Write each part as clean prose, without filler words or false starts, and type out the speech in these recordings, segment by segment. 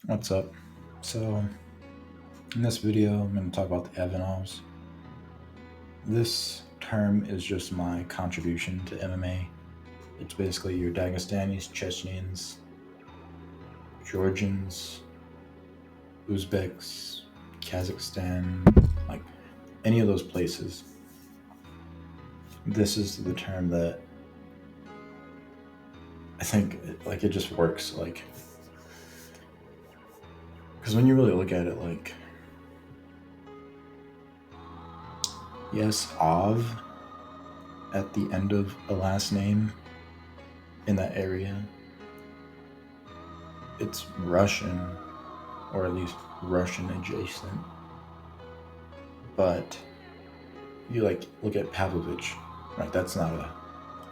What's up? So, in this video, I'm going to talk about the Evnovs. This term is just my contribution to MMA. It's basically your Dagestanis, Chechens, Georgians, Uzbeks, Kazakhstan, like any of those places. This is the term that I think it just works because when you really look at it, yes, Ov at the end of a last name in that area, it's Russian, or at least Russian adjacent. But you look at Pavlovich, right? That's not a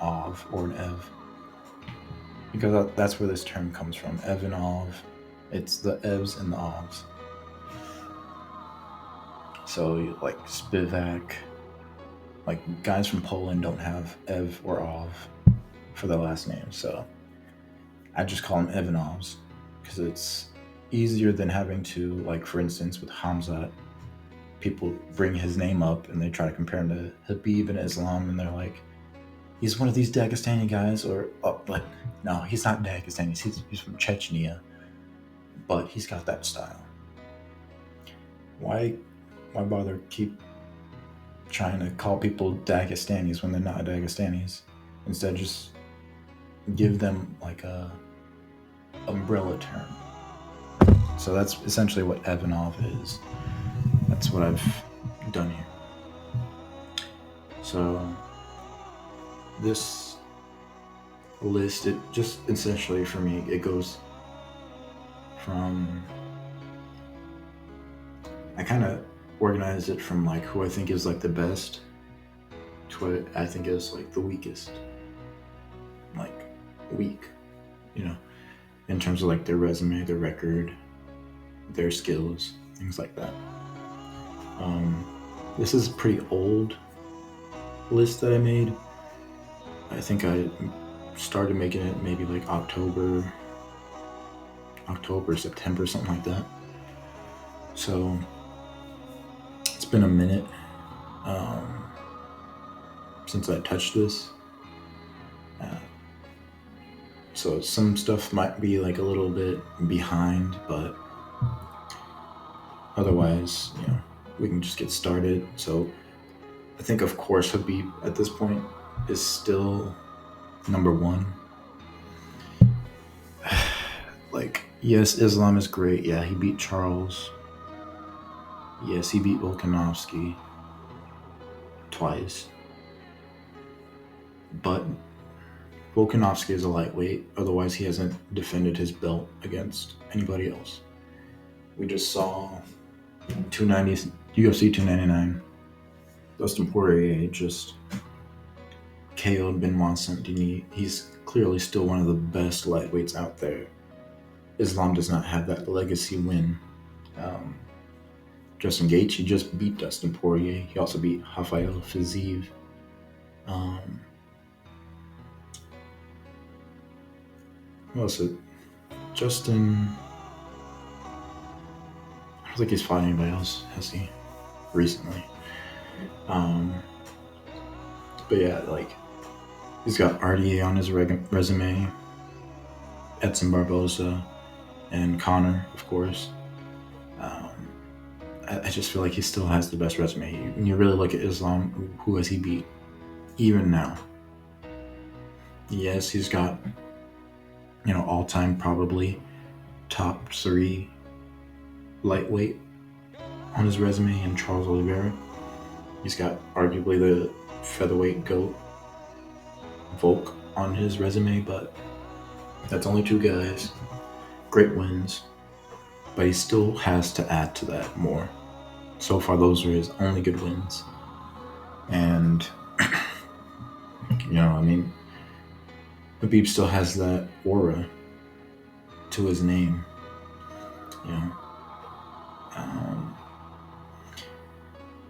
Ov or an Ev, because that's where this term comes from. Ev and Ov. It's the Evs and the Ovs. So like Spivak, like guys from Poland don't have Ev or Ov for their last name, so I just call them Evanovs because it's easier than having to, like, for instance, with Hamzat, people bring his name up and they try to compare him to Habib in Islam, and they're like, he's one of these Dagestani guys, or but no, he's not Dagestani. He's from Chechnya, but he's got that style. Why bother keep trying to call people Dagestanis when they're not Dagestanis? Instead, just give them like a umbrella term. So that's essentially what Evanov is. That's what I've done here. So this list, it just essentially, for me, it goes from, I kind of organized it from like who I think is like the best to what I think is like the weakest. Like weak, in terms of like their resume, their record, their skills, things like that. This is a pretty old list that I made. I think I started making it maybe like October, September, something like that. So it's been a minute since I touched this. So some stuff might be like a little bit behind, but otherwise, we can just get started. So I think, of course, Habib at this point is still number one. Like, yes, Islam is great. Yeah, he beat Charles. Yes, he beat Volkanovski twice. But Volkanovski is a lightweight. Otherwise, he hasn't defended his belt against anybody else. We just saw 290, UFC 299. Dustin Poirier just KO'd Benoit Saint-Denis. He's clearly still one of the best lightweights out there. Islam does not have that legacy win. Justin Gaethje just beat Dustin Poirier. He also beat Rafael Fiziev. What else? Justin, I don't think he's fought anybody else, has he, recently? But yeah, like, he's got RDA on his resume, Edson Barboza, and Connor, of course. I just feel like he still has the best resume. When you really look at Islam, who has he beat? Even now. Yes, he's got, all-time probably top 3 lightweight on his resume in Charles Oliveira. He's got arguably the featherweight GOAT Volk on his resume, but that's only 2 guys. Great wins. But he still has to add to that more. So far, those are his only good wins. And, Habib still has that aura to his name.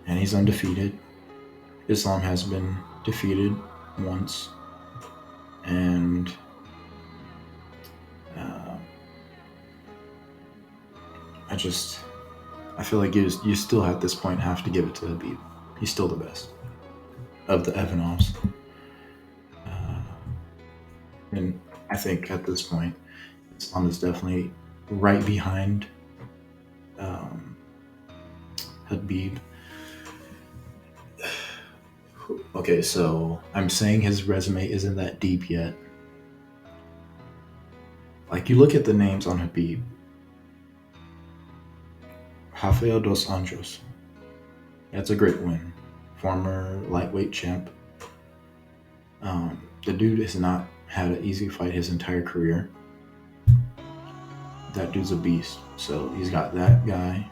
And he's undefeated. Islam has been defeated once. And I feel like you still at this point have to give it to Habib. He's still the best of the Evnovs. And I think at this point, Islam is definitely right behind um, Habib. Okay, so I'm saying his resume isn't that deep yet. Like, you look at the names on Habib: Rafael dos Anjos. That's a great win. Former lightweight champ. The dude has not had an easy fight his entire career. That dude's a beast. So he's got that guy.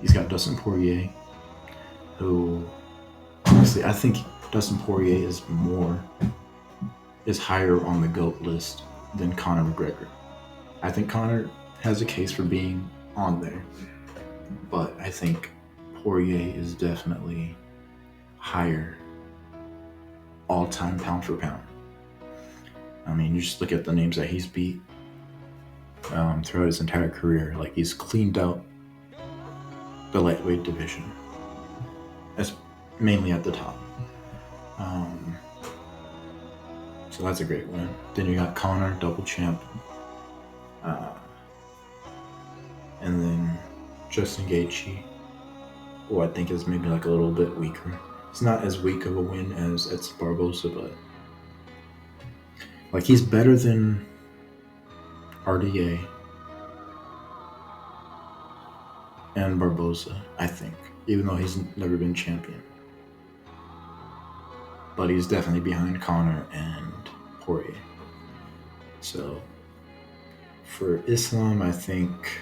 He's got Dustin Poirier, who honestly I think Dustin Poirier is higher on the GOAT list than Conor McGregor. I think Conor has a case for being on there, but I think Poirier is definitely higher all-time pound for pound. I mean, you just look at the names that he's beat throughout his entire career. Like, he's cleaned out the lightweight division. That's mainly at the top. So that's a great win. Then you got Conor, double champ. And then Justin Gaethje, who I think is maybe like a little bit weaker. It's not as weak of a win as Edson Barboza, but like, he's better than RDA and Barboza, I think, even though he's never been champion. But he's definitely behind Conor and Poirier. So for Islam, I think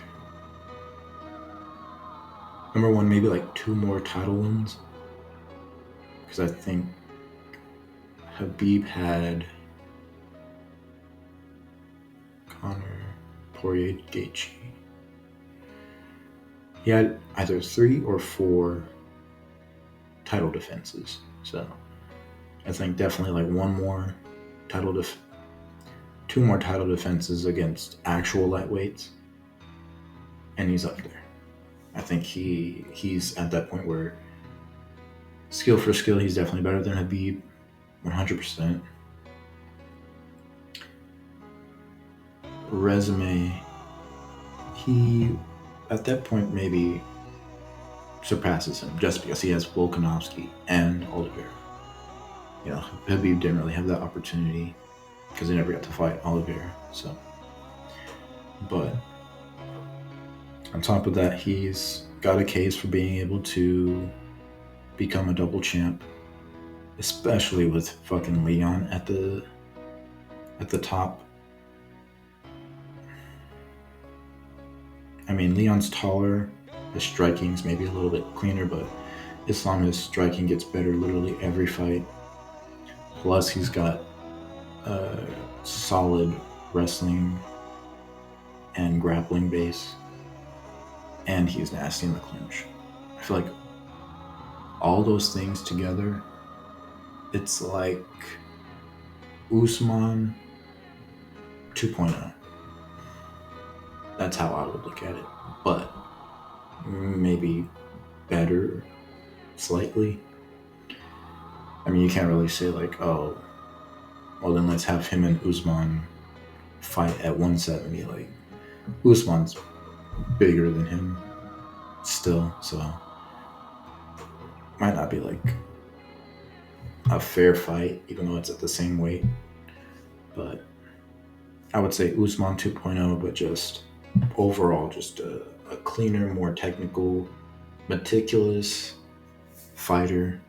number one, maybe like 2 more title wins, because I think Habib had Conor, Poirier, Gaethje. He had either 3 or 4 title defenses. So I think definitely like 2 more title defenses against actual lightweights, and he's up there. I think he's at that point where skill for skill, he's definitely better than Habib, 100%. Resume, he at that point maybe surpasses him just because he has Volkanovski and Oliveira. You know, Habib didn't really have that opportunity because he never got to fight Oliveira. So, but on top of that, he's got a case for being able to become a double champ, especially with fucking Leon at the top. I mean, Leon's taller, his striking's maybe a little bit cleaner, but Islam, his striking gets better literally every fight. Plus, he's got solid wrestling and grappling base, and he's nasty in the clinch. I feel like all those things together, it's like Usman 2.0. That's how I would look at it, but maybe better slightly. I mean, you can't really say like, oh, well then let's have him and Usman fight at 170. Like, Usman's bigger than him still, so might not be like a fair fight, even though it's at the same weight. But I would say Usman 2.0, but just overall, just a cleaner, more technical, meticulous fighter.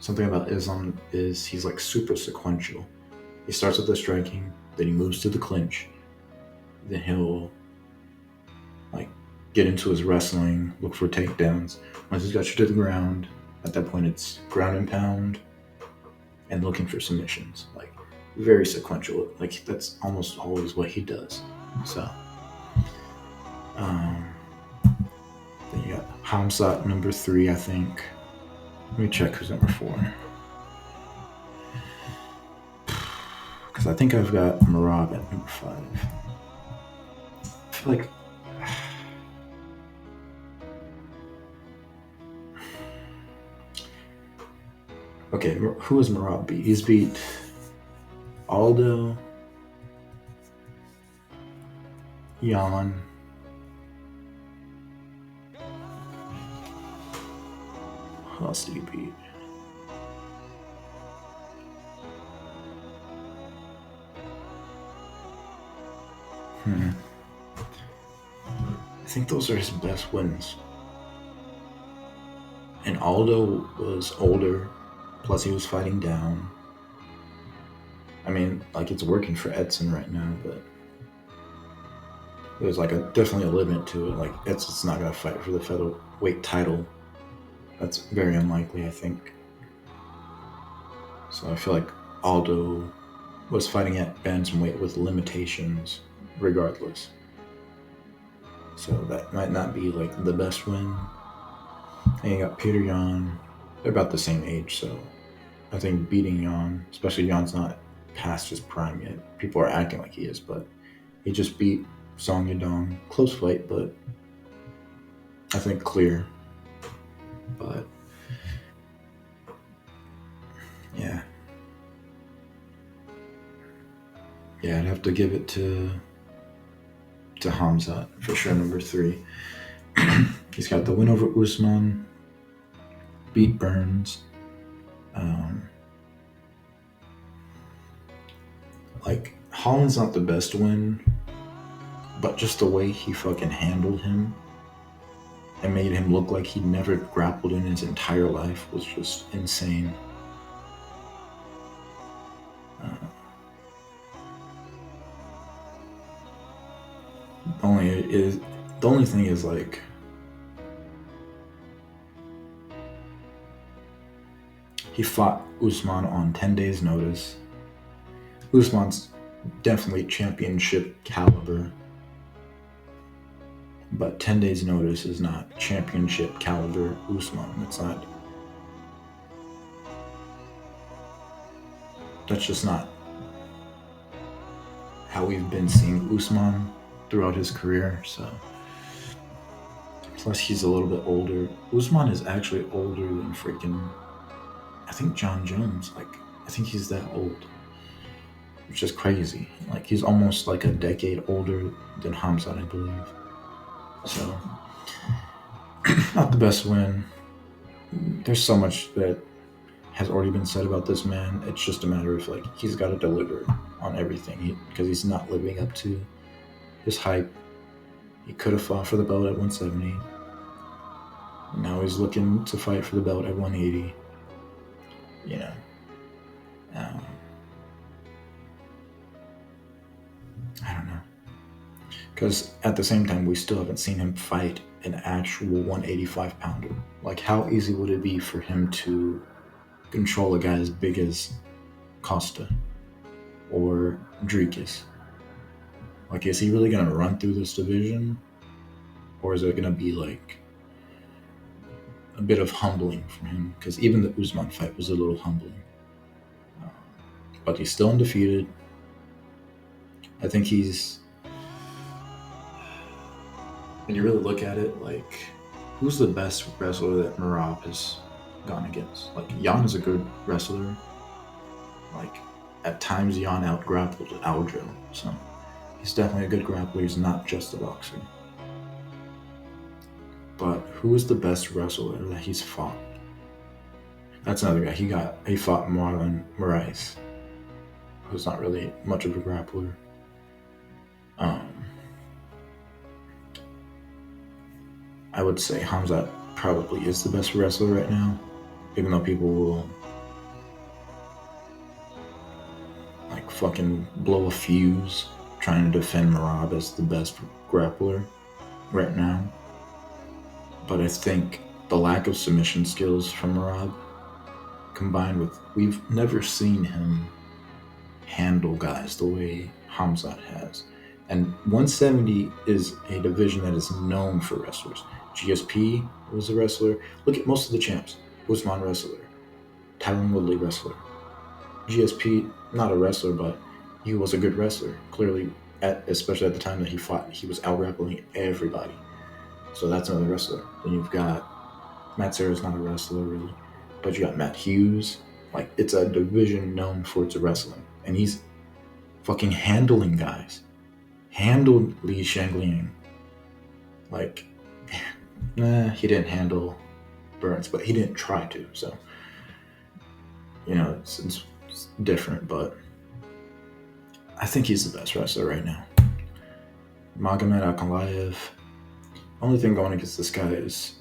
Something about Islam is he's like super sequential. He starts with the striking, then he moves to the clinch, then he'll like get into his wrestling, look for takedowns. Once he's got you to the ground, at that point it's ground and pound and looking for submissions. Like, very sequential. Like, that's almost always what he does. So then you got Hamzat number 3, I think. Let me check who's number 4. Because I think I've got Marab at number 5. I feel like Okay, who has Marab beat? He's beat Aldo, Jan. Who else did he beat? I think those are his best wins. And Aldo was older, plus he was fighting down. I mean, like, it's working for Edson right now, but there's like definitely a limit to it. Like, Edson's not gonna fight for the featherweight title. That's very unlikely, I think. So I feel like Aldo was fighting at bantamweight with limitations, regardless. So that might not be like the best win. And you got Peter Yan. They're about the same age, so I think beating Yan, especially Yan's not past his prime yet. People are acting like he is, but he just beat Song Yadong. Close fight, but I think clear. But yeah. Yeah, I'd have to give it to Hamzat for sure, number 3. He's got the win over Usman, beat Burns. Like, Holland's not the best win, but just the way he fucking handled him and made him look like he'd never grappled in his entire life was just insane. The only thing is, like, he fought Usman on 10 days notice. Usman's definitely championship caliber, but 10 days notice is not championship caliber Usman. That's just not how we've been seeing Usman throughout his career. So, plus he's a little bit older. Usman is actually older than freaking, I think, John Jones. Like, I think he's that old, which is crazy. Like, he's almost like a decade older than Hamzat, I believe. So, not the best win. There's so much that has already been said about this man. It's just a matter of, like, he's got to deliver on everything because he's not living up to his hype. He could have fought for the belt at 170. Now he's looking to fight for the belt at 180. You know. I don't know. Because at the same time, we still haven't seen him fight an actual 185 pounder. Like, how easy would it be for him to control a guy as big as Costa or Dricus? Like, is he really going to run through this division? Or is it going to be like a bit of humbling for him? Because even the Usman fight was a little humbling. But he's still undefeated. I think he's, when you really look at it, like, who's the best wrestler that Merab has gone against? Like, Jan is a good wrestler. Like, at times Jan out-grappled Aldro, so he's definitely a good grappler. He's not just a boxer. But who is the best wrestler that he's fought? That's another guy. He fought Marlon Moraes, who's not really much of a grappler. I would say Hamzat probably is the best wrestler right now, even though people will like fucking blow a fuse trying to defend Merab as the best grappler right now. But I think the lack of submission skills from Merab, combined with, we've never seen him handle guys the way Hamzat has. And 170 is a division that is known for wrestlers. GSP was a wrestler. Look at most of the champs. Usman wrestler. Tyron Woodley wrestler. GSP, not a wrestler, but he was a good wrestler. Clearly, especially at the time that he fought, he was out-grappling everybody. So that's another wrestler. Then you've got Matt Serra's not a wrestler, really. But you got Matt Hughes Like, it's a division known for its wrestling, and he's fucking handling guys. Handled Li Shangliang. Like, he didn't handle Burns, but he didn't try to. So, it's different, but I think he's the best wrestler right now. Magomed Ankalaev. Only thing going against this guy is,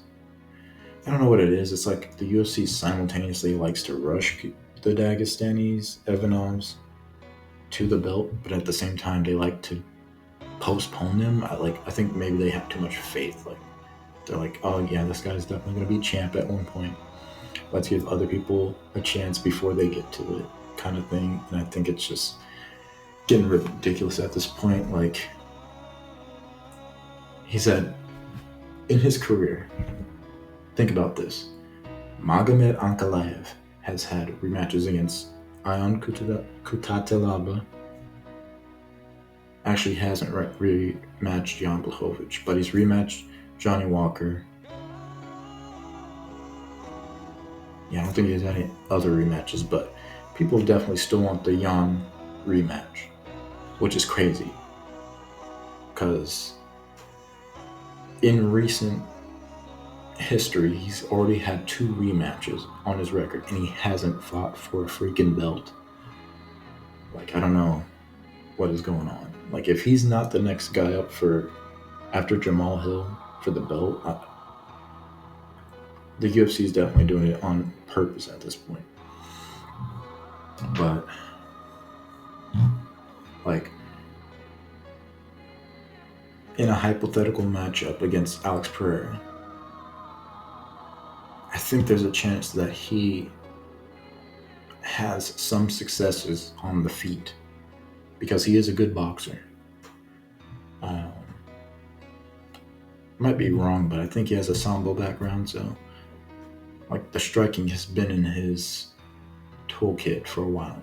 I don't know what it is. It's like the UFC simultaneously likes to rush the Dagestanis, Evnovs, to the belt, but at the same time they like to postpone them. I think maybe they have too much faith. Like, they're like, oh yeah, this guy's definitely gonna be champ at one point. Let's give other people a chance before they get to it, kind of thing. And I think it's just getting ridiculous at this point. Like, he said in his career, think about this. Magomed Ankalaev has had rematches against Ion Kutatelaba. Actually hasn't rematched Jan Blachowicz, but he's rematched Johnny Walker. Yeah, I don't think he has any other rematches, but people definitely still want the Jan rematch, which is crazy. Because in recent history, he's already had 2 rematches on his record, and he hasn't fought for a freaking belt. Like, I don't know what is going on. Like, if he's not the next guy up after Jamal Hill for the belt, the UFC is definitely doing it on purpose at this point. But, like, in a hypothetical matchup against Alex Pereira, I think there's a chance that he has some successes on the feet because he is a good boxer. Might be wrong, but I think he has a sambo background, so like the striking has been in his toolkit for a while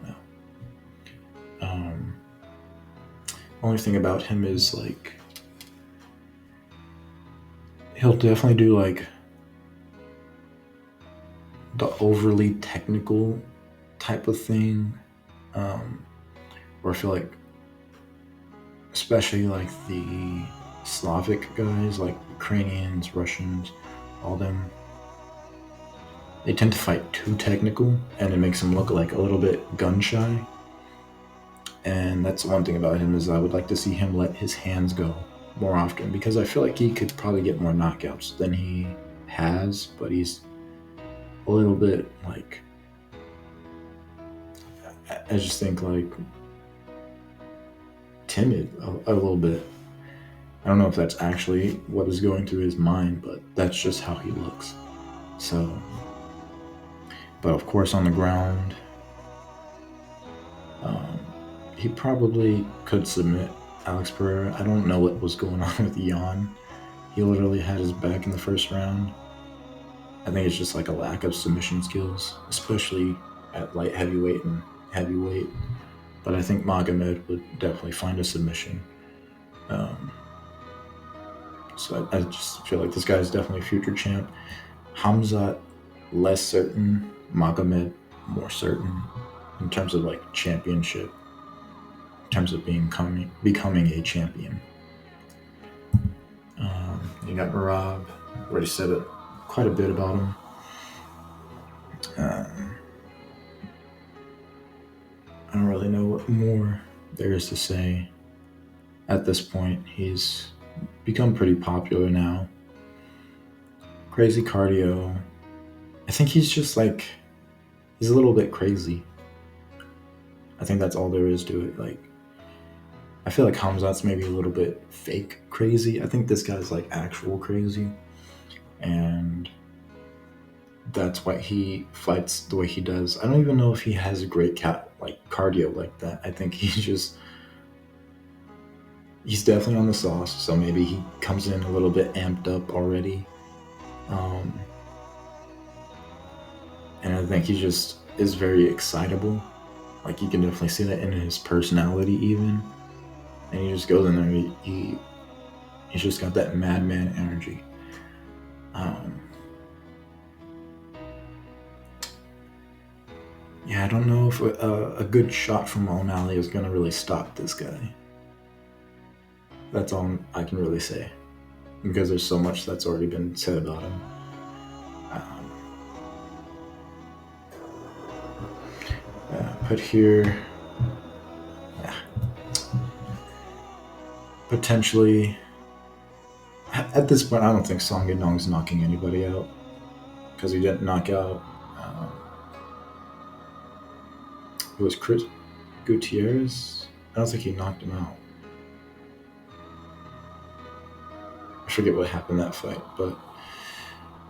now. Only thing about him is like he'll definitely do like the overly technical type of thing, where I feel like, especially like the Slavic guys, like Ukrainians, Russians, all them, they tend to fight too technical, and it makes them look like a little bit gun shy. And that's one thing about him is I would like to see him let his hands go more often, because I feel like he could probably get more knockouts than he has, but he's a little bit like, I just think like timid a little bit. I don't know if that's actually what is going through his mind, but that's just how he looks. So, but of course on the ground, he probably could submit Alex Pereira. I don't know what was going on with Jan. He literally had his back in the first round. I think it's just like a lack of submission skills, especially at light heavyweight and heavyweight. But I think Magomed would definitely find a submission. So I just feel like this guy is definitely a future champ. Hamzat, less certain. Magomed, more certain in terms of like championship, in terms of becoming a champion. You got Marab. Already said it quite a bit about him. I don't really know what more there is to say. At this point, he's become pretty popular now. Crazy cardio. I think he's just like, he's a little bit crazy. I think that's all there is to it. Like, I feel like Hamzat's maybe a little bit fake crazy. I think this guy's like actual crazy. And that's why he fights the way he does. I don't even know if he has a great cardio like that. I think he's definitely on the sauce, so maybe he comes in a little bit amped up already. And I think he just is very excitable. Like, you can definitely see that in his personality even. And he just goes in there, he's just got that madman energy. Yeah, I don't know if a good shot from O'Malley is going to really stop this guy. That's all I can really say. Because there's so much that's already been said about him. Um, put here, yeah, potentially. At this point, I don't think Song Yadong's knocking anybody out because he didn't knock out. Um, it was Chris Gutierrez. I don't think he knocked him out. I forget what happened that fight, but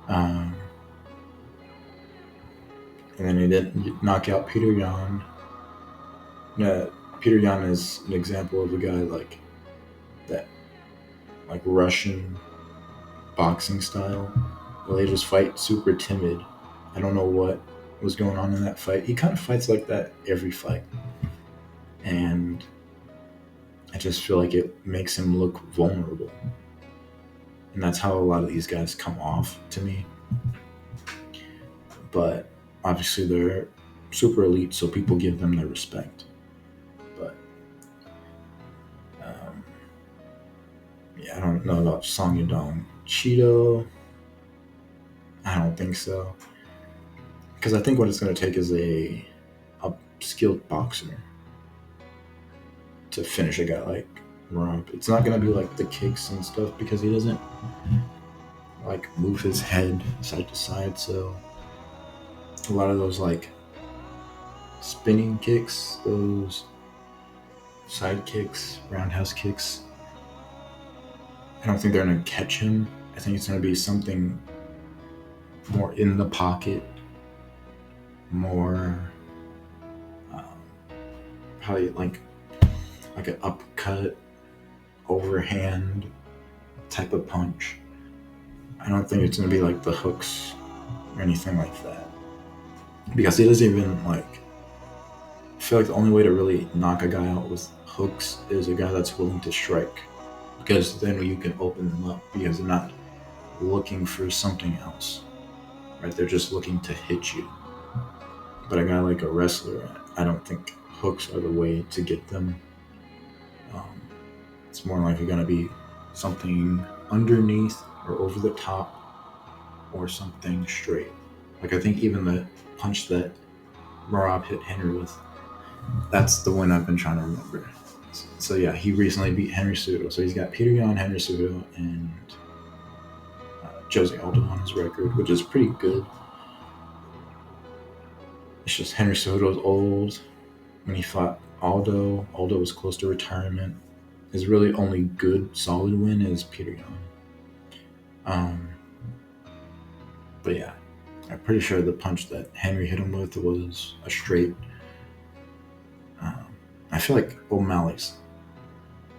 um, and then he didn't knock out Peter Yan. Yeah, Peter Yan is an example of a guy like that, like Russian boxing style. Well, they just fight super timid. I don't know what was going on in that fight. He kind of fights like that every fight, and I just feel like it makes him look vulnerable, and that's how a lot of these guys come off to me. But obviously, they're super elite, so people give them their respect. But um, yeah, I don't know about Song Yadong. Cheeto, I don't think so. Because I think what it's going to take is a skilled boxer to finish a guy like Marab. It's not going to be like the kicks and stuff because he doesn't like move his head side to side. So a lot of those like spinning kicks, those side kicks, roundhouse kicks, I don't think they're going to catch him. I think it's going to be something more in the pocket, more um, probably like an uppercut, overhand type of punch. I don't think it's going to be like the hooks or anything like that. Because he doesn't even like. I feel like the only way to really knock a guy out with hooks is a guy that's willing to strike. Because then you can open them up because they're not looking for something else. Right? They're just looking to hit you. But a guy like a wrestler, I don't think hooks are the way to get them. It's more likely going to be something underneath or over the top or something straight. Like I think even the punch that Marab hit Henry with, that's the one I've been trying to remember. So yeah, he recently beat Henry Cejudo. So he's got Peter Yan, Henry Cejudo, and Jose Aldo on his record, which is pretty good. It's just Henry Cejudo's old. When he fought Aldo was close to retirement. His really only good, solid win is Peter Yan. But yeah, I'm pretty sure the punch that Henry hit him with was a straight. I feel like O'Malley's.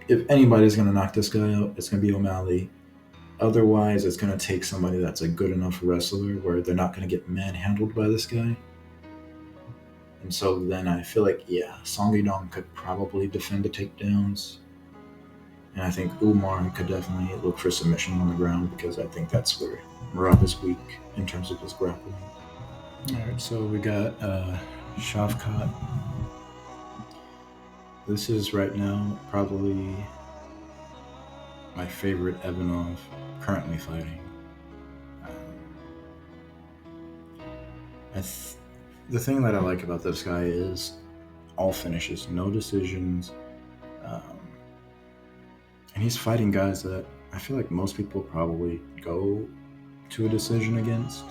If anybody's going to knock this guy out, it's going to be O'Malley. Otherwise, it's going to take somebody that's a good enough wrestler where they're not going to get manhandled by this guy. And so then I feel like, yeah, Song Yadong could probably defend the takedowns. And I think Umar could definitely look for submission on the ground because I think that's where Marab is weak in terms of his grappling. Alright, so we got Shavkat. This is right now probably my favorite Evnov currently fighting. The thing that I like about this guy is all finishes, no decisions. And he's fighting guys that I feel like most people probably go to a decision against.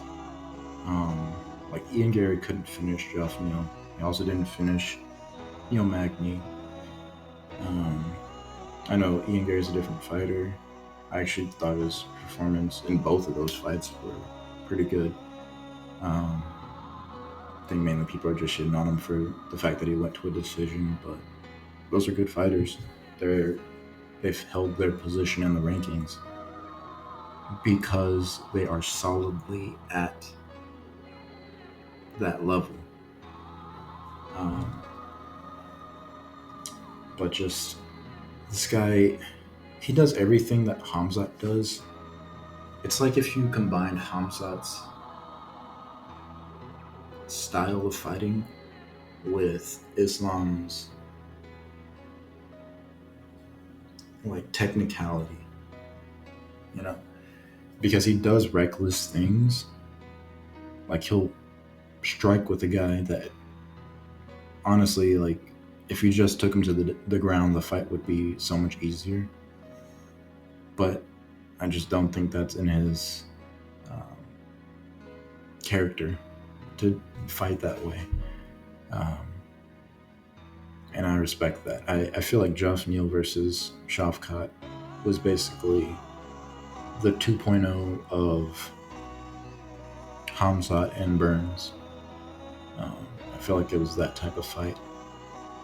Like Ian Gary couldn't finish Geoff Neal. He also didn't finish Neil Magny. I know Ian Gary's a different fighter. I actually thought his performance in both of those fights were pretty good. I think mainly people are just shitting on him for the fact that he went to a decision, but those are good fighters. They've held their position in the rankings because they are solidly at that level. But just this guy, he does everything that Khamzat does. It's like if you combine Khamzat's style of fighting with Islam's like technicality, you know, because he does reckless things. Like he'll strike with a guy that honestly, like, if you just took him to the ground, the fight would be so much easier. But I just don't think that's in his um, character to fight that way. Um, and I respect that. I feel like Joff Neal versus Shafkat was basically the 2.0 of Hamzat and Burns. I feel like it was that type of fight.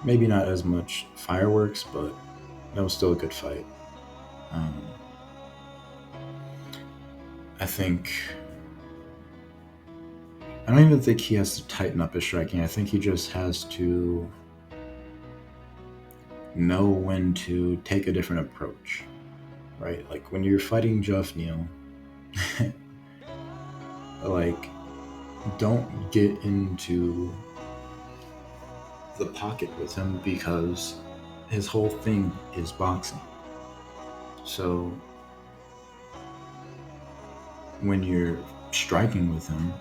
Maybe not as much fireworks, but that was still a good fight. Um, I think I don't even think he has to tighten up his striking. I think he just has to know when to take a different approach, right? Like when you're fighting Jeff Neal, like don't get into the pocket with him because his whole thing is boxing. So when you're striking with him,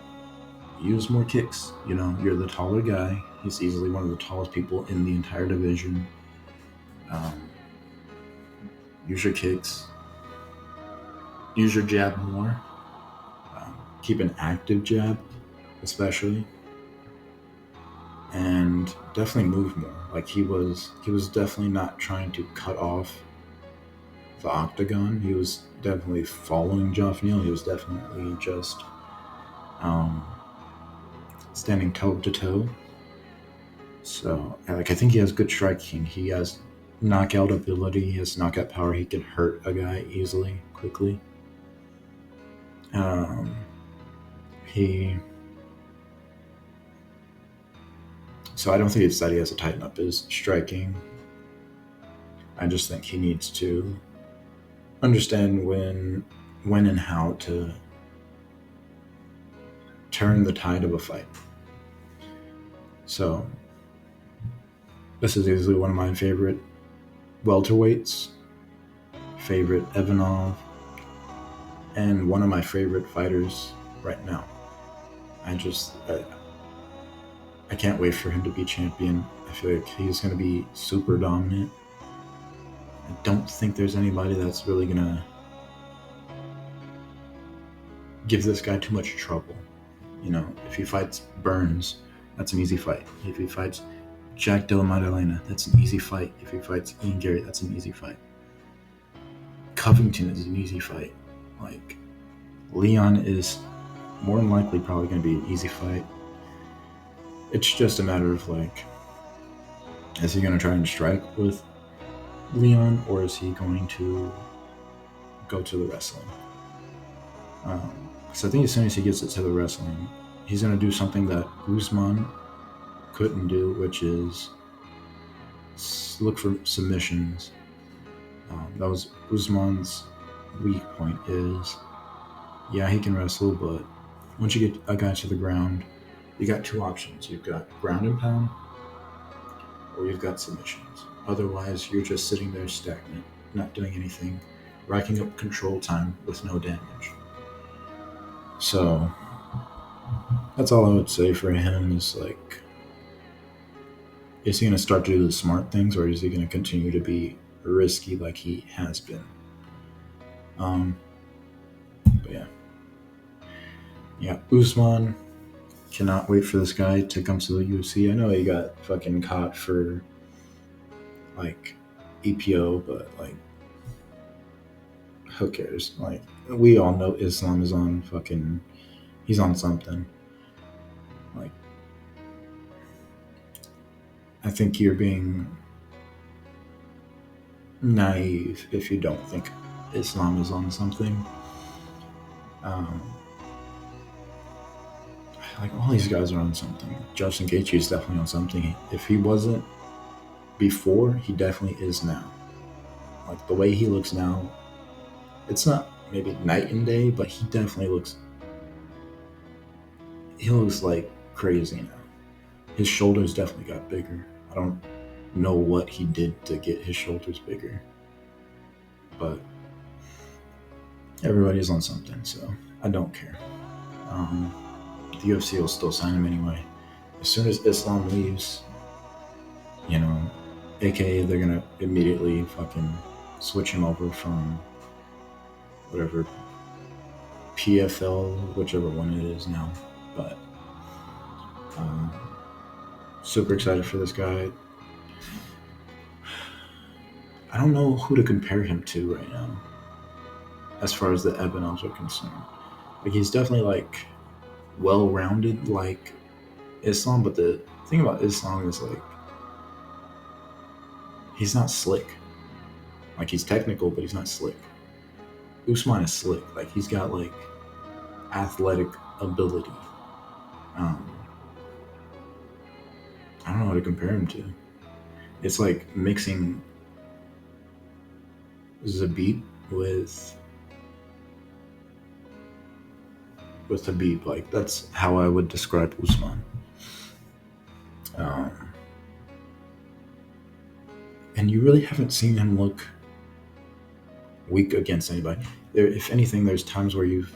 use more kicks. You know, you're the taller guy. He's easily one of the tallest people in the entire division. Um, use your kicks. Use your jab more. Keep an active jab, especially, and definitely move more. Like he was definitely not trying to cut off the octagon. He was definitely following Jeff Neal. He was definitely just um, standing toe to toe. So, like, I think he has good striking. He has knockout ability. He has knockout power. He can hurt a guy easily, quickly. Um, he. So I don't think it's that he has to tighten up his striking. I just think he needs to understand when and how to turn the tide of a fight. So this is easily one of my favorite welterweights, favorite Evanov, and one of my favorite fighters right now. I can't wait for him to be champion. I feel like he's going to be super dominant. I don't think there's anybody that's really going to give this guy too much trouble. You know, if he fights Burns, that's an easy fight. If he fights Jack Della Maddalena, that's an easy fight. If he fights Ian Gary, that's an easy fight. Covington is an easy fight. Like, Leon is more than likely probably going to be an easy fight. It's just a matter of, like, is he going to try and strike with Leon, or is he going to go to the wrestling? So I think as soon as he gets it to the wrestling, he's going to do something that Usman couldn't do, which is look for submissions. That was Usman's weak point. Is, yeah, he can wrestle, but once you get a guy to the ground, you got two options. You've got ground and pound, or you've got submissions. Otherwise, you're just sitting there stagnant, not doing anything, racking up control time with no damage. So that's all I would say for him is, like, is he going to start to do the smart things, or is he going to continue to be risky like he has been? But yeah, Usman, cannot wait for this guy to come to the UFC. I know he got fucking caught for, like, EPO, but, like, who cares? Like, we all know Islam is on fucking, he's on something. Like, I think you're being naive if you don't think Islam is on something. Like, all these guys are on something. Justin Gaethje is definitely on something. If he wasn't before, he definitely is now. Like, the way he looks now, it's not maybe night and day, but he definitely looks like crazy now. his shoulders definitely got bigger. I don't know what he did to get his shoulders bigger, but everybody's on something, so I don't care. Um, the UFC will still sign him anyway. As soon as Islam leaves, you know, aka they're gonna immediately fucking switch him over from whatever PFL, whichever one it is now. But um, super excited for this guy. I don't know who to compare him to right now, as far as the Evnovs are concerned. Like he's definitely like well-rounded, like Islam, but the thing about Islam is like he's not slick. Like he's technical, but he's not slick. Usman is slick. Like he's got like athletic ability. Um, I don't know how to compare him to. It's like mixing Zabit with Habib. Like that's how I would describe Usman. Um, and you really haven't seen him look weak against anybody. If anything, there's times where you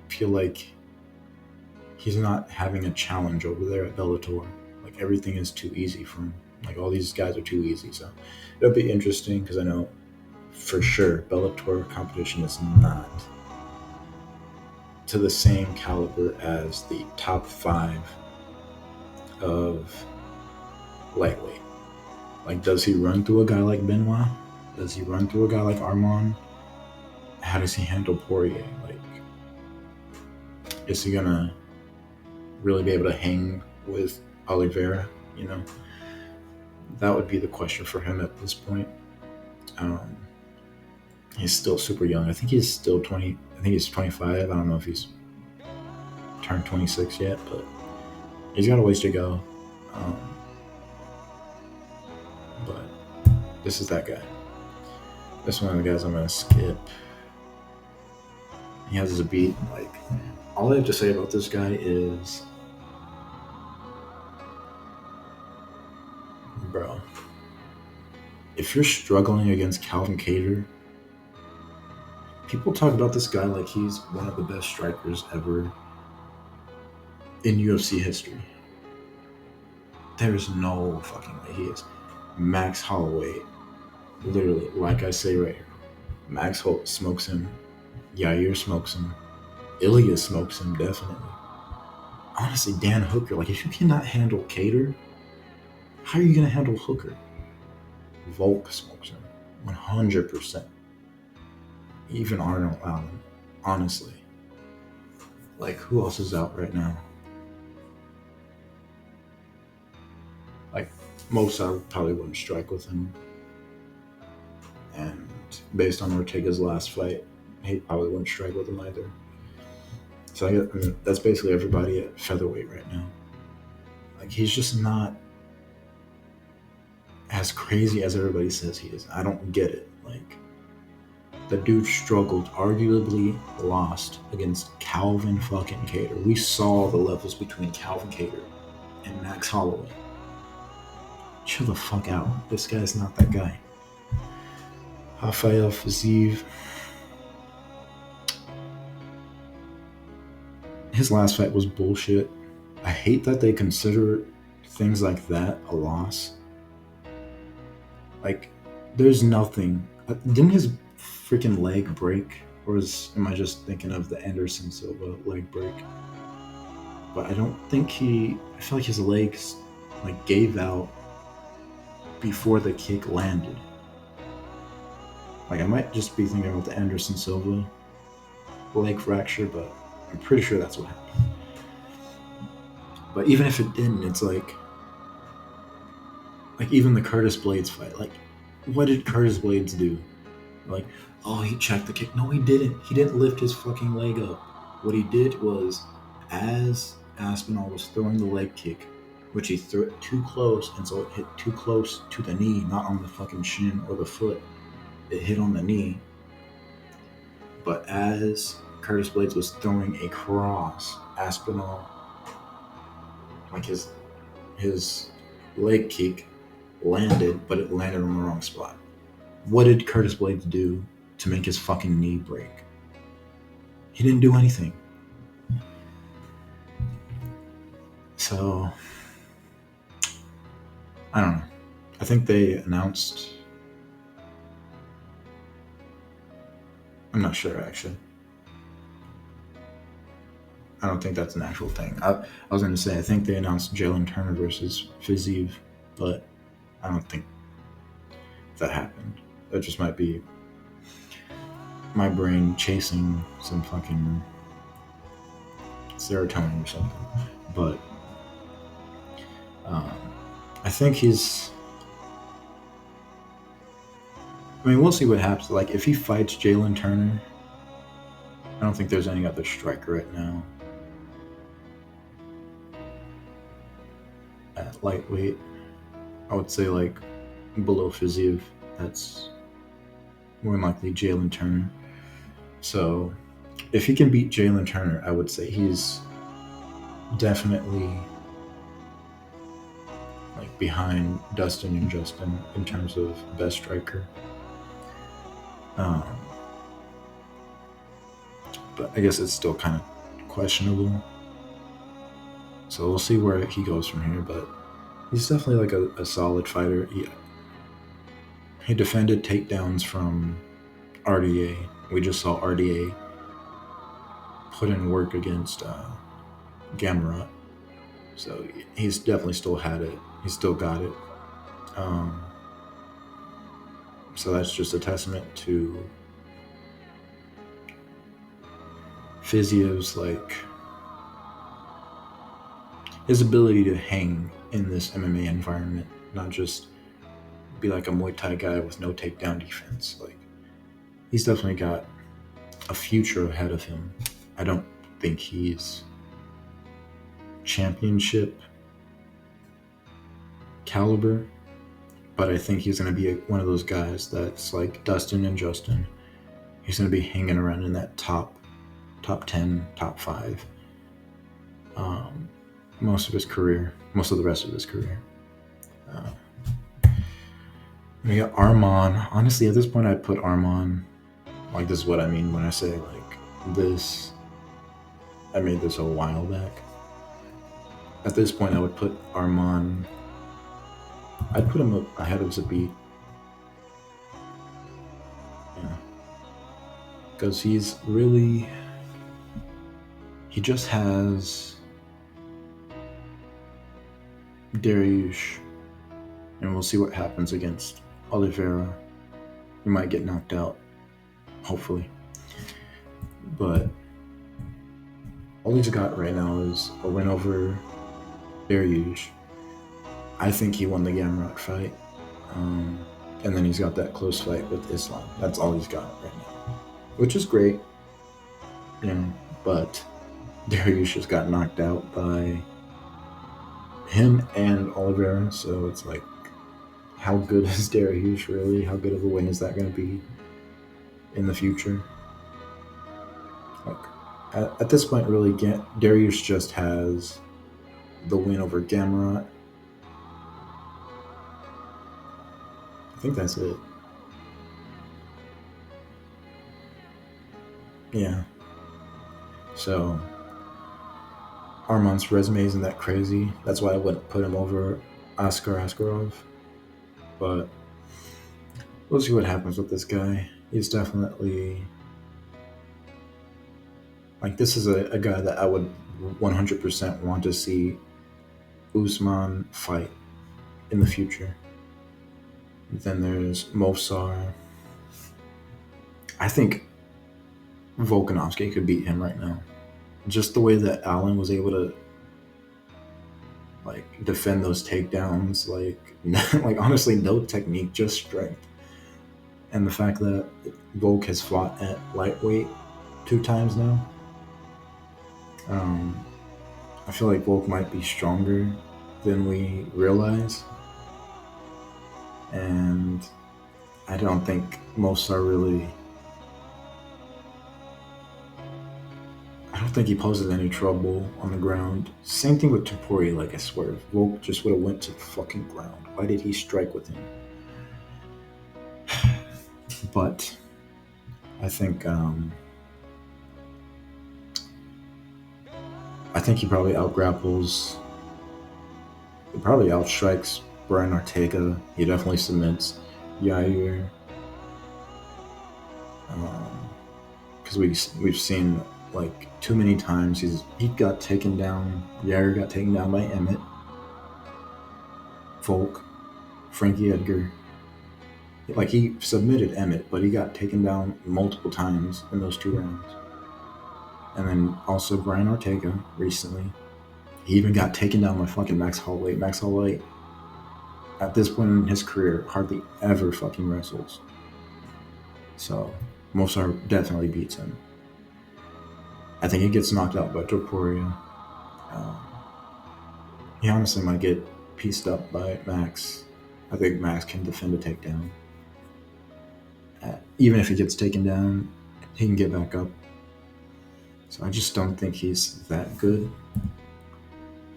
feel like he's not having a challenge over there at Bellator. Like everything is too easy for him. Like all these guys are too easy. So it'll be interesting because I know for sure Bellator competition is not to the same caliber as the top 5 of lightweight. Like, does he run through a guy like Benoit? Does he run through a guy like Armand? How does he handle Poirier? Like, is he gonna really be able to hang with Oliveira? You know, that would be the question for him at this point. He's still super young. I think he's still 20. I think he's 25. I don't know if he's turned 26 yet, but he's got a ways to go. But this is that guy. This is one of the guys I'm gonna skip. He has a beat. Like, all I have to say about this guy is, bro, if you're struggling against Calvin Kattar, people talk about this guy like he's one of the best strikers ever in UFC history. There's no fucking way he is. Max Holloway, literally, like I say right here, Max Holt smokes him. Yair smokes him. Ilya smokes him, definitely. Honestly, Dan Hooker, like if you cannot handle Kattar, how are you going to handle Hooker? Volk smokes him, 100%. Even Arnold Allen, honestly. Like, who else is out right now? Like, Mosa probably wouldn't strike with him. And based on Ortega's last fight, he probably wouldn't strike with him either. So I mean, that's basically everybody at featherweight right now. Like, he's just not as crazy as everybody says he is. I don't get it. Like, the dude struggled, arguably lost against Calvin fucking Kattar. We saw the levels between Calvin Kattar and Max Holloway. Chill the fuck out. This guy's not that guy. Rafael Fiziev. His last fight was bullshit. I hate that they consider things like that a loss. Like, there's nothing. Didn't his freaking leg break? Or am I just thinking of the Anderson Silva leg break? But I don't think I feel like his legs like gave out before the kick landed. Like, I might just be thinking about the Anderson Silva leg fracture, but I'm pretty sure that's what happened. But even if it didn't, it's like even the Curtis Blades fight. Like, what did Curtis Blades do? Like, oh, he checked the kick. No, he didn't. He didn't lift his fucking leg up. What he did was, as Aspinall was throwing the leg kick, which he threw it too close, and so it hit too close to the knee, not on the fucking shin or the foot. It hit on the knee. But as Curtis Blades was throwing a cross, Aspinall, like his his leg kick landed, but it landed on the wrong spot. What did Curtis Blades do to make his fucking knee break? He didn't do anything. So, I don't know. I think they announced. I'm not sure actually. I don't think that's an actual thing. I was going to say, I think they announced Jalen Turner versus Fiziev, but I don't think that happened. That just might be my brain chasing some fucking serotonin or something. But I think he's. I mean, we'll see what happens. Like, if he fights Jalen Turner, I don't think there's any other striker right now at lightweight. I would say, like, below Fiziev, that's more than likely Jalen Turner. So, if he can beat Jalen Turner, I would say he's definitely like behind Dustin and Justin in terms of best striker. But I guess it's still kind of questionable. So we'll see where he goes from here. But he's definitely like a solid fighter. He defended takedowns from RDA. We just saw RDA put in work against Gamrot. So he's definitely still had it. He's still got it. So that's just a testament to Fiziev's, like, his ability to hang in this MMA environment, not just be like a Muay Thai guy with no takedown defense. Like, he's definitely got a future ahead of him. I don't think he's championship caliber, but I think he's going to be one of those guys that's like Dustin and Justin. He's going to be hanging around in that top 10, top 5 most of the rest of his career. We got Arman. Honestly, at this point, I'd put Arman, like, this is what I mean when I say, like, this, I made this a while back. At this point, I would put Arman, I'd put him ahead of Zabit. Yeah. Because he just has Dariush, and we'll see what happens against Oliveira. He might get knocked out, hopefully. But all he's got right now is a win over Dariush. I think he won the Gamrot fight. And then he's got that close fight with Islam. That's all he's got right now, which is great. But Dariush just got knocked out by him and Oliveira, so it's like, how good is Dariush really? How good of a win is that going to be in the future? Like, at this point, really, Dariush just has the win over Gamrot. I think that's it. Yeah. So Arman's resume isn't that crazy. That's why I wouldn't put him over Oscar Askarov. But we'll see what happens with this guy. He's definitely, like, this is a guy that I would 100% want to see Usman fight in the future. Then there's Movsar. I think Volkanovski could beat him right now. Just the way that Allen was able to, like, defend those takedowns, like honestly, no technique, just strength. And the fact that Volk has fought at lightweight 2 times now, I feel like Volk might be stronger than we realize. And I don't think most are really, I don't think he poses any trouble on the ground. Same thing with Tupori, like I swear, if Volk just would have went to the fucking ground. Why did he strike with him? But I think he probably outgrapples. He probably outstrikes Brian Ortega. He definitely submits Yair. Because we've seen like too many times he got taken down. Yair got taken down by Emmett, Volk, Frankie Edgar. Like he submitted Emmett, but he got taken down multiple times in those 2 rounds. And then also Brian Ortega recently. He even got taken down by fucking Max Holloway. Max Holloway, at this point in his career, hardly ever fucking wrestles. So Mosar definitely beats him. I think he gets knocked out by Topuria. He honestly might get pieced up by Max. I think Max can defend a takedown. Even if he gets taken down, he can get back up. So I just don't think he's that good.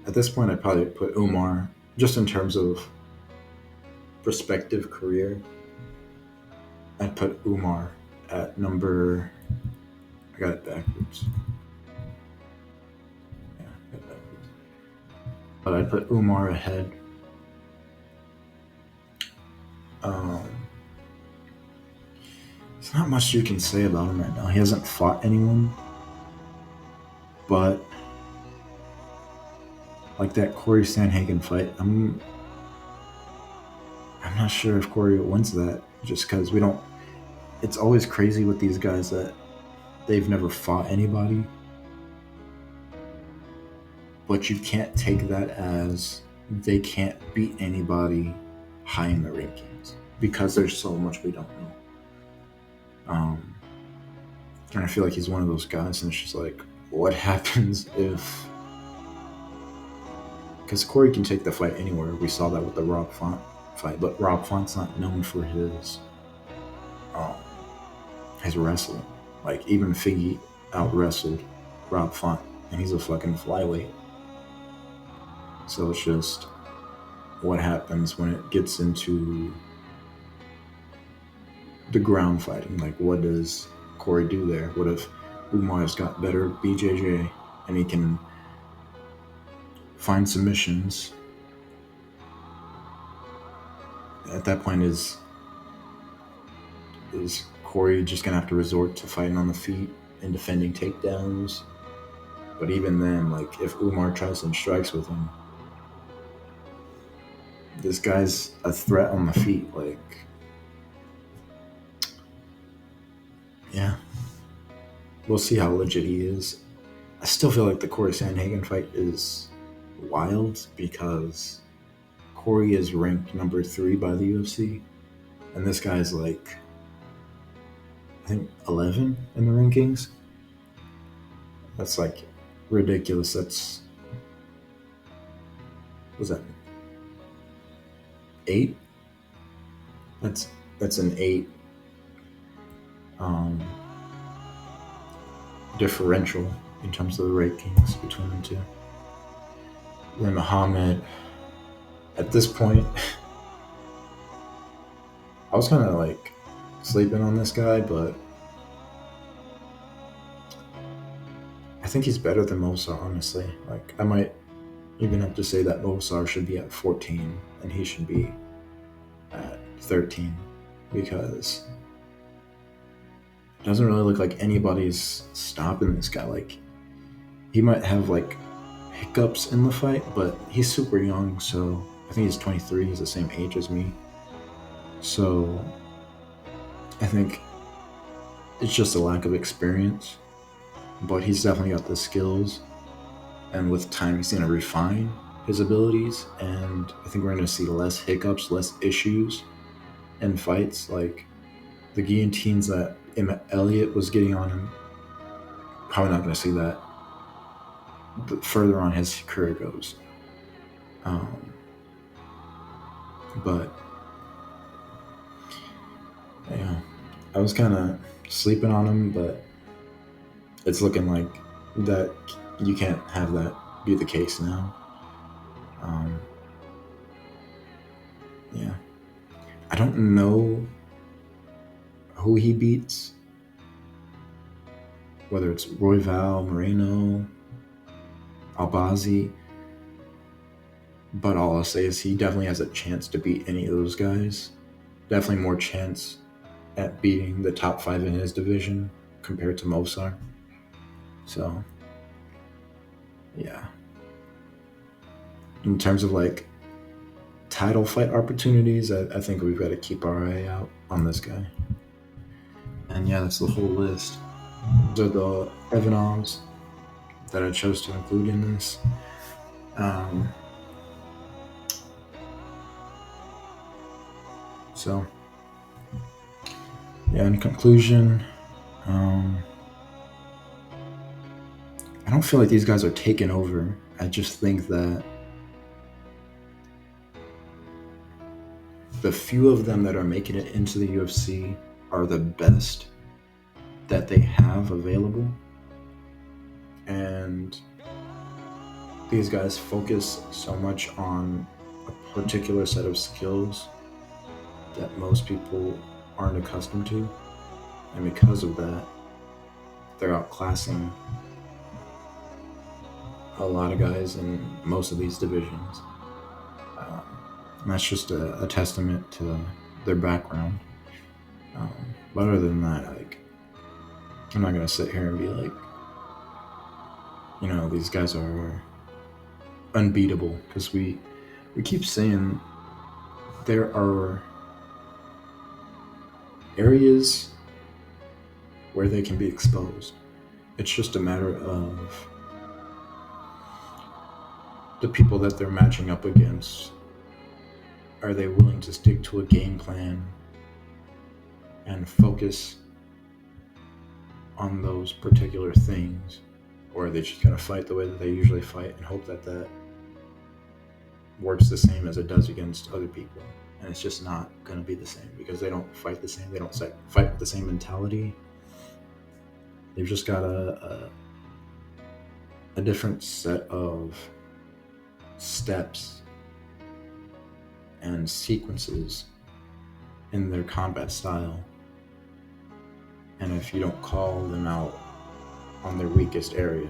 At this point, I'd probably put Umar, just in terms of prospective career, I'd put Umar at number. I got it backwards. Yeah, I got it backwards. But I'd put Umar ahead. There's not much you can say about him right now. He hasn't fought anyone. But like that Corey Sandhagen fight, I'm not sure if Corey wins that, just because we don't. It's always crazy with these guys that they've never fought anybody, but you can't take that as they can't beat anybody high in the rankings because there's so much we don't know. And I feel like he's one of those guys, and it's just like, what happens if? Because Corey can take the fight anywhere. We saw that with the Rob Font fight, but Rob Font's not known for his wrestling. Like even Figgy out wrestled Rob Font, and he's a fucking flyweight. So it's just what happens when it gets into the ground fighting. Like, what does Corey do there? What if Umar's got better BJJ and he can find submissions? At that point, is Corey just gonna have to resort to fighting on the feet and defending takedowns? But even then, like if Umar tries and strikes with him, this guy's a threat on the feet. Like, yeah, we'll see how legit he is. I still feel like the Corey Sandhagen fight is wild because Corey is ranked number 3 by the UFC, and this guy's like, I think 11 in the rankings. That's like ridiculous. That's, was that 8? That's an 8 differential in terms of the rankings between the two. Then Muhammad, at this point, I was kind of like sleeping on this guy, but I think he's better than Mosar, honestly. Like, I might even have to say that Mosar should be at 14 and he should be at 13, because it doesn't really look like anybody's stopping this guy. Like, he might have like hiccups in the fight, but he's super young, so I think he's 23. He's the same age as me. So I think it's just a lack of experience, but he's definitely got the skills, and with time he's going to refine his abilities, and I think we're going to see less hiccups, less issues in fights. Like the guillotines that Emmett Elliott was getting on him, probably not going to see that the further on his career goes. But yeah, I was kind of sleeping on him, but it's looking like that you can't have that be the case now. Um, yeah, I don't know who he beats, whether it's Royval, Moreno, Albazi, but all I'll say is he definitely has a chance to beat any of those guys. Definitely more chance at beating the top five in his division compared to Mosar. So yeah, in terms of like title fight opportunities, I think we've got to keep our eye out on this guy. And yeah, that's the whole list. Those are the Evnovs that I chose to include in this. Um, so yeah, in conclusion, um, I don't feel like these guys are taking over. I just think that the few of them that are making it into the UFC are the best that they have available. And these guys focus so much on a particular set of skills that most people aren't accustomed to. And because of that, they're outclassing a lot of guys in most of these divisions. Um, and that's just a testament to their background. But other than that, like, I'm not gonna sit here and be like, these guys are unbeatable, because we keep saying there are areas where they can be exposed. It's just a matter of the people that they're matching up against. Are they willing to stick to a game plan and focus on those particular things? Or are they just going to fight the way that they usually fight and hope that that works the same as it does against other people? And it's just not going to be the same, because they don't fight the same. They don't fight with the same mentality. They've just got a different set of steps and sequences in their combat style. And if you don't call them out on their weakest area,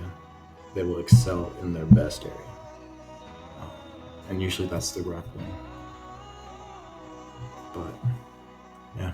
they will excel in their best area. And usually that's the grappling. But yeah,